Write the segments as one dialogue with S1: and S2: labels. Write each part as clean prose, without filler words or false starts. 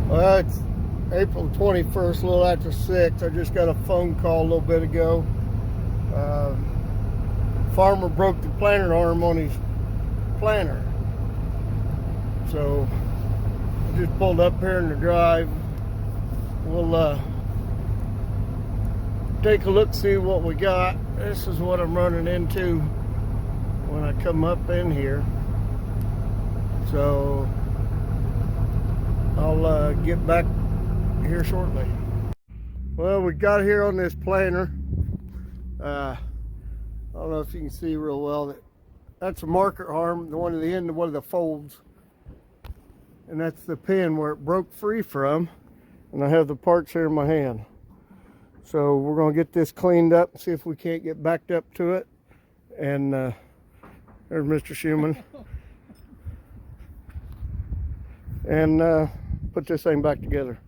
S1: Well, it's April 21st, a little after 6. I just got a phone call a little bit ago. Farmer broke the planter arm on his planter. So I just pulled up here in the drive. We'll take a look, see what we got. This is what I'm running into when I come up in here. So I'll get back here shortly. Well, we got here on this planter. I don't know if you can see real well that that's a marker arm, the one at the end of one of the folds, and that's the pin where it broke free from. And I have the parts here in my hand. So we're going to get this cleaned up and see if we can't get backed up to it. And there's Mr. Schumann. And put this thing back together.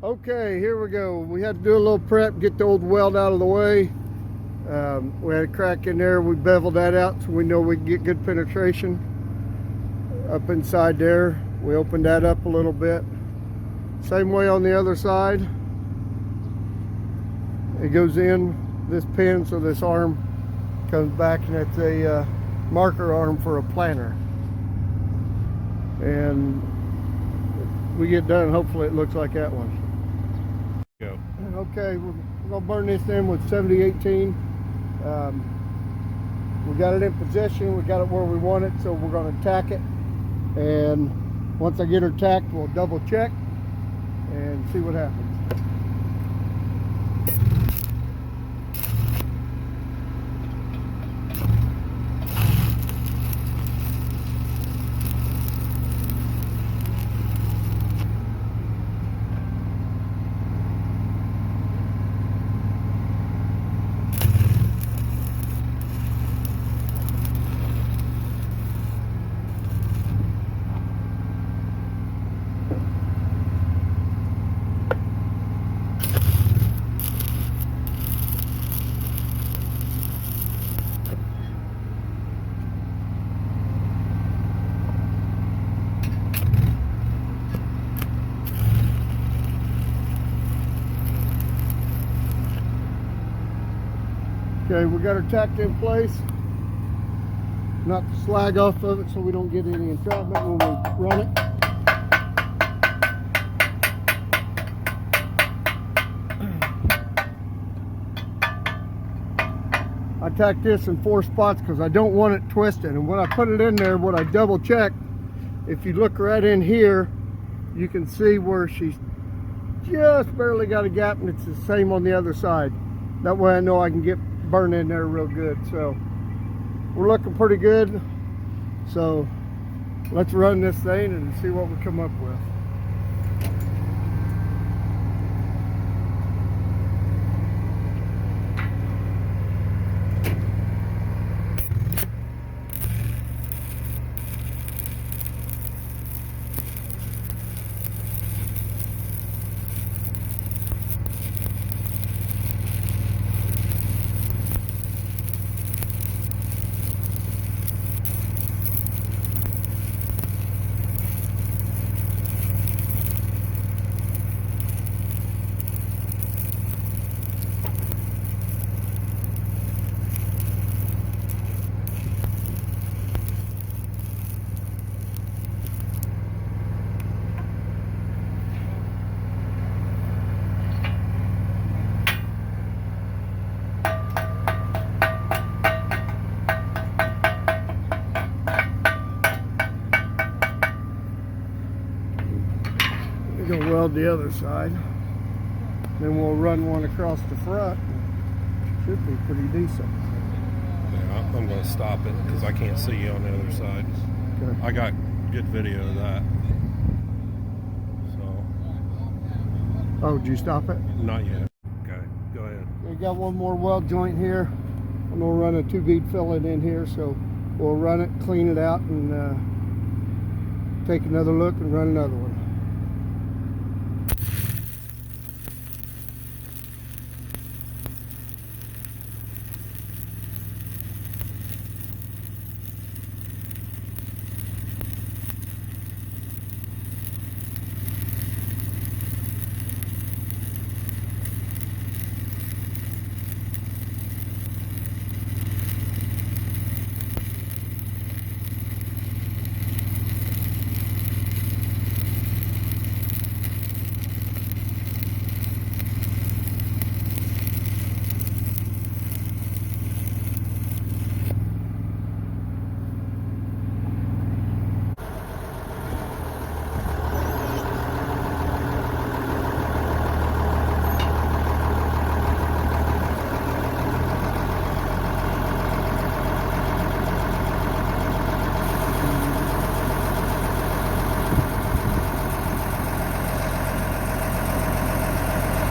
S1: Okay, here we go. We had to do a little prep, get the old weld out of the way. We had a crack in there. We beveled that out so we know we can get good penetration up inside there. We opened that up a little bit. Same way on the other side. It goes in this pin, so this arm comes back, and it's a marker arm for a planter. And we get done, hopefully it looks like that one.
S2: Go.
S1: Okay, we're gonna burn this in with 7018. We got it in position, we got it where we want it, so we're gonna tack it. And once I get her tacked, we'll double check and see what happens. Okay, we got her tacked in place. Knock the slag off of it so we don't get any entrapment when we run it. I tacked this in 4 spots because I don't want it twisted. And when I put it in there, what I double checked, if you look right in here, you can see where she's just barely got a gap, and it's the same on the other side. That way I know I can get burn in there real good. So we're looking pretty good. So let's run this thing and see what we come up with. Go weld the other side, then we'll run one across the front. Should be pretty decent.
S2: Yeah, I'm going to stop it because I can't see you on the other side.
S1: Okay.
S2: I got good video of that. So.
S1: Oh, did you stop it?
S2: Not yet. Okay, go ahead.
S1: We got one more weld joint here. I'm going to run a 2-bead fillet in here, so we'll run it, clean it out, and take another look and run another one.